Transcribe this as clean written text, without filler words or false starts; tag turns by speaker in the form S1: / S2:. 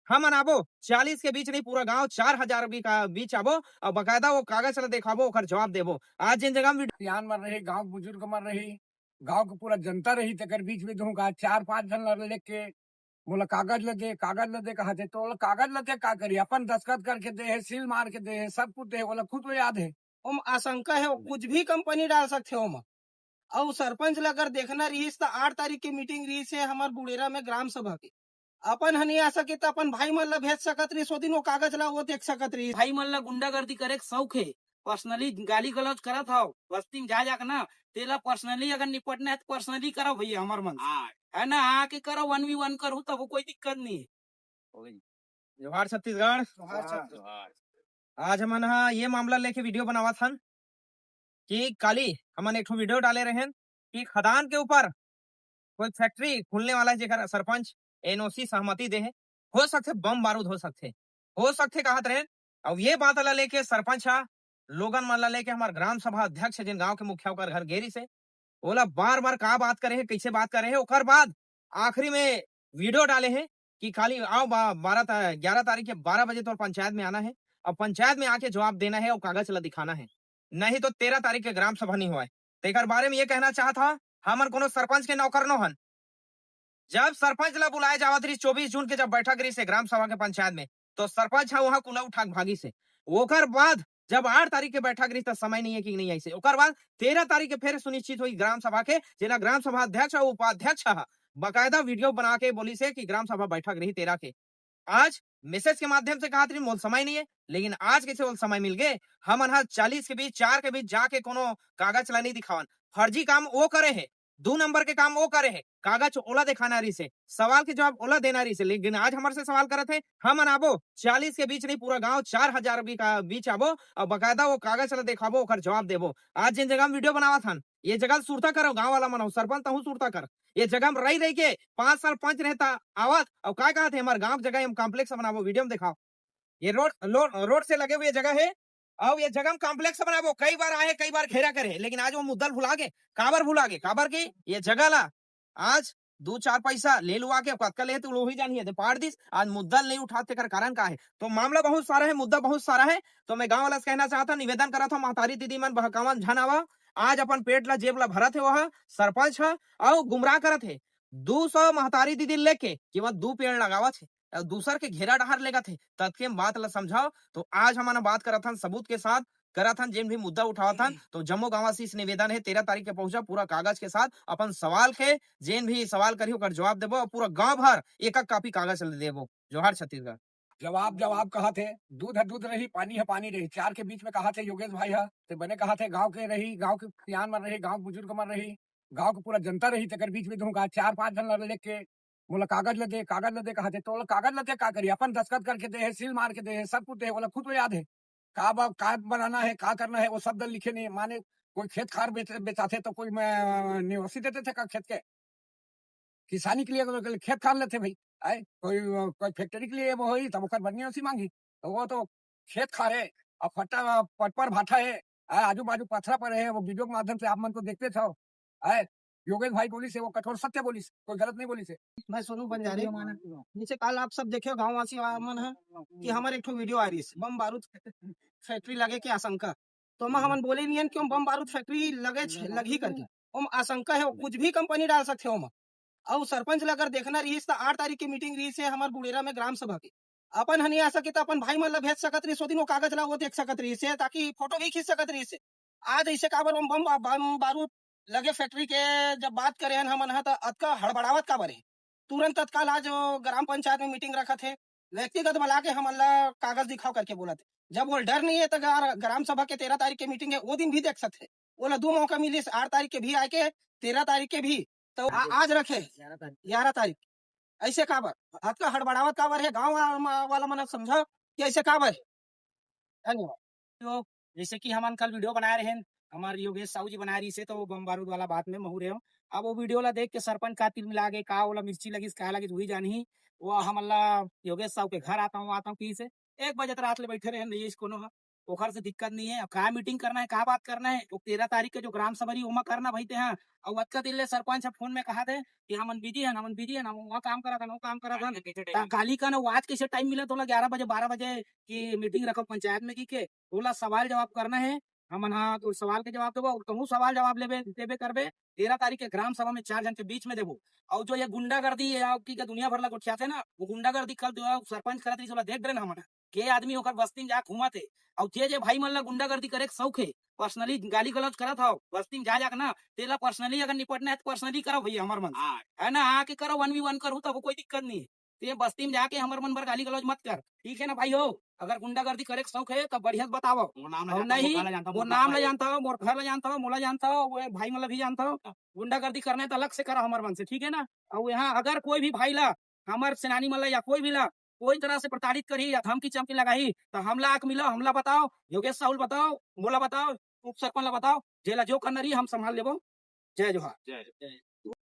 S1: हम अनाबो 40 के बीच नहीं पूरा गांव 4000 का बीच आबो और बकायदा वो कागज ला देखाबो ओकर जवाब देबो। आज जिन जगह में
S2: सियान मर रही, गांव बुजुर्ग मर रही, गांव के पूरा जनता रही तेकर बीच में दूंगा 4-5 जन लेके बोला कागज लदे कहा थे तो बोला कागज लदे का करी अपन दस्खत करके दे है, सील मार के दे है, सब कुछ दे है, बोला खुद को याद है।
S3: ओम आशंका है वो कुछ भी कंपनी डाल सकते हो। और सरपंच ला अगर देखना रहीस तो 8 तारीख की मीटिंग रही है हमार बुड़ेरा में ग्राम सभा की। अपन हनी आ सके तो अपन भाई मन ला भेज सकत रही, सो दिन वो कागज ला वो देख सकत रही।
S4: भाई मन ला गुंडागर्दी करे के शौक है, पर्सनली गाली गलौज करत हो बस्ती में जा के ना, तेला पर्सनली अगर निपटना है तो पर्सनली करो भैया हमार मन है ना, आके करो 1v1 करो तब कोई दिक्कत नहीं है।
S1: जोहार छत्तीसगढ़। आज हमन हा ये मामला लेके वीडियो बनावा था कि काली हमन एक वीडियो डाले रहे कि खदान के ऊपर कोई फैक्ट्री खुलने वाला है जेकर सरपंच एनओसी सहमति दे है, हो सकते बम बारूद हो सकते कहत रहे। अब ये बात ला लेके सरपंच हा लोगन मन ला लेके हमार ग्राम सभा अध्यक्ष जिन गांव के मुखिया ओकर घर गेरी से ओला बार बार का बात करे है, कैसे बात करे है, ओकर बाद आखिरी में वीडियो डाले है कि खाली आओ 11 तारीख के 12 बजे तो पंचायत में आना है और पंचायत में आके जवाब देना है और कागज ला दिखाना है, नहीं तो 13 तारीख के ग्राम सभा नहीं हुआ। तेकर बारे में ये कहना चाहता हमन कोनो सरपंच के नौकर नो हन। जब सरपंच ला बुलाए जावत रही 24 जून के जब बैठक रही से ग्राम सभा के पंचायत में, तो सरपंच हा वहां कुला उठा भागी से। ओकर बाद जब 8 तारीख के बैठक रही तो समय नहीं है कि नहीं ऐसे। ओकर बाद 13 तारीख के फिर सुनिश्चित हुई ग्राम सभा के, जेला ग्राम सभा अध्यक्ष और उपाध्यक्ष हा बकायदा वीडियो बना के बोली से कि ग्राम सभा बैठक रही 13 के। आज मैसेज के माध्यम से कहा मोल समय नहीं है, लेकिन आज कैसे बोल समय मिल गए। हम 40 के बीच 4 के बीच जाके कोनो कागज ला नहीं दिखावन, फर्जी काम वो करे है, 2 नंबर के काम वो करे है, कागज ओला दिखाना रही से, सवाल के जवाब ओला देना रही से। लेकिन आज हमारे से सवाल करत है हम आबो 40 के बीच नहीं पूरा गांव 4000 का बीच आबो और बकायदा वो कागज ला देखाबो ओकर जवाब देबो। आज जिन जगह में वीडियो बनावा था ये जगह सुरता करो, गांव वाला मनाओ, सरपंच तहु सुरता कर। ये जगह में रही के 5 साल पंच रहता आवत और क्या कहा थे हमारे गांव जगह हम कॉम्प्लेक्स बनाबो, वीडियो में दिखाओ। ये रोड से लगे हुए जगह है और ये जगह में कॉम्प्लेक्स बनाबो। कई बार आए कई बार घेरा करे, लेकिन आज वो मुद्दल भुला गए। काबर की ये जगह ला आज 2-4 पैसा ले लुआ के कतका ले तो लो ही जानिए पाड़ दिस, आज मुद्दल नहीं उठाते कर कारण का है। तो मामला बहुत सारा है, मुद्दा बहुत सारा है। तो मैं गांव वाला से कहना चाहता, निवेदन करा था महतारी दीदी मन बहकावन झन आवा, आज अपन पेट ला जेब ला भरत है वह सरपंच है और गुमराह करत है। 200 महतारी दीदी लेके केवल 2 पेड़ लगावत है और दूसर के घेरा डहार लेगा थे, तथ्य बात ला समझाओ। तो आज हमारा बात करा था सबूत के साथ करा था, जिन भी मुद्दा उठावा था। तो जम्मू गांवासी से निवेदन है 13 तारीख के पहुंचा पूरा कागज के साथ अपन सवाल के जिन भी सवाल करी ओकर जवाब देबो और पूरा गांव भर एक एक कॉपी कागज देबो। जोहार छत्तीसगढ़।
S2: जवाब कहा थे, दूध है दूध रही, पानी है पानी रही। 4 के बीच में कहा थे योगेश भाई है, तो मैंने कहा थे गांव के रही, गांव के सियान मर रही, गांव बुजुर्ग मर रही, गांव के पूरा जनता रही तेकर बीच में दूंगा 4-5 जन लेके बोला कागज लदे कहा थे तो बोला कागज लदे का करी अपन दस्खत करके दे है, सील मार के दे है, सब कुछ दे है, बोला खुद को याद है। का बनाना है, का करना है, वो शब्द लिखे नहीं। माने कोई खेत खार बेचाते तो कोई निवासी देते थे का खेत के, किसानी के लिए खेत खार लेते भाई। आए कोई फैक्ट्री के लिए वो हुई तब ओकर बनिया उसी मांगी, तो वो तो खेत खार है और फट्टा पट पर भाटा है, आजू बाजू पथरा पर है। वो वीडियो के माध्यम से आप मन को देखते थे। आए योगेश भाई बोली से वो कठोर सत्य बोली से, कोई गलत नहीं बोली से।
S3: मैं सोनू बंजारे नीचे कल आप सब देखे गाँव वासी मन है कि हमारे एक वीडियो आ रही है बम बारूद फैक्ट्री लगे के आशंका। तो हमन बोले नहीं क्यों बम बारूद फैक्ट्री लगी करके ओम आशंका है वो कुछ भी कंपनी डाल सकते हो। और सरपंच ला अगर देखना रही तो 8 तारीख की मीटिंग रही है हमारे बुड़ेरा में ग्राम सभा की। अपन हनी आ सके तो अपन भाई मन ला भेज सकत रही, सो दिन वो कागज ला वो देख सकत रही से, ताकि फोटो भी खींच सकत रही से। आज ऐसे काबर बम बारूद लगे फैक्ट्री के जब बात करे हमन तो अतका हड़बड़ावत काबर है। तुरंत तत्काल आज ग्राम पंचायत में मीटिंग रखा थे, व्यक्तिगत बुला के हमन ला कागज दिखाओ करके बोला थे। जब वो डर नहीं है तो ग्राम सभा के 13 तारीख की मीटिंग है वो दिन भी देख सकते। बोला 2 मौका मिली 8 तारीख के भी आके 13 तारीख के भी, तो आज रखे 11 तारीख। ऐसे काबर आपका हड़बड़ावत काबर है, गांव वाला मन समझाओ कि ऐसे काबर है। धन्यवाद।
S4: तो जैसे कि हम कल वीडियो बनाए रहे हमारे योगेश साहू जी बना रही से, तो बम बारूद वाला बात में महू रहे हो। अब वो वीडियो ला देख के सरपंच का तिल मिला के का वाला मिर्ची लगी का लगी वही जानी। वो हम योगेश साहू के घर आता हूँ की से 1 बजे रात ले बैठे रहे नहीं कोनो ओखर से दिक्कत नहीं है। अब का मीटिंग करना है, का बात करना है, तो 13 तारीख के जो ग्राम सभा रही ओमा करना भाई ते हाँ। और अतका दिन ले सरपंच फोन में कहा थे कि हमन बिजी है, हमन बिजी है ना, वहाँ काम करा था, वो काम करा था। गाली का ना वो आज कैसे टाइम मिला तोला 11 बजे 12 बजे की मीटिंग रखो पंचायत में की के तोला सवाल जवाब करना है। हमन हाँ तो सवाल के जवाब देबो, कहूँ सवाल जवाब लेबे देबे करबे 13 तारीख के ग्राम सभा में 4 जन के बीच में देबो। और जो ये गुंडागर्दी है आपकी का दुनिया भर ला गोठिया थे ना, वो गुंडागर्दी कल जो सरपंच करत रही सोला देख रहे ना हमन के आदमी होकर बस्ती में जा घूमा थे। और जे भाई मन ला गुंडागर्दी करे के शौक है, पर्सनली गाली गलौज करत हो बस्ती में जा ना, तेला पर्सनली अगर निपटना है तो पर्सनली करो भैया हमार मन से। है ना, आके करो 1v1 करो तब कोई दिक्कत नहीं है। ते बस्ती में जाके हमार मन भर गाली गलौज मत कर, ठीक है ना भाई हो। अगर गुंडागर्दी करे के शौक है तो बढ़िया से बताओ। और नहीं वो नाम ले जानता हो, मोर घर ले जानता हो, मोला जानता हो, वो भाई मतलब भी जानता हो। गुंडागर्दी करना है तो अलग से करो हमार मन से, ठीक है ना। और यहाँ अगर कोई भी भाई ला हमार सेनानी मन ला या कोई भी ला कोई तरह से प्रताड़ित करी या धमकी चमकी लगाई तो हमला आके मिलो, हमला बताओ, योगेश साहुल बताओ, मोला बताओ, उप सरपंच ला बताओ, जेला जो करना रही हम संभाल लेबो। जय जोहार।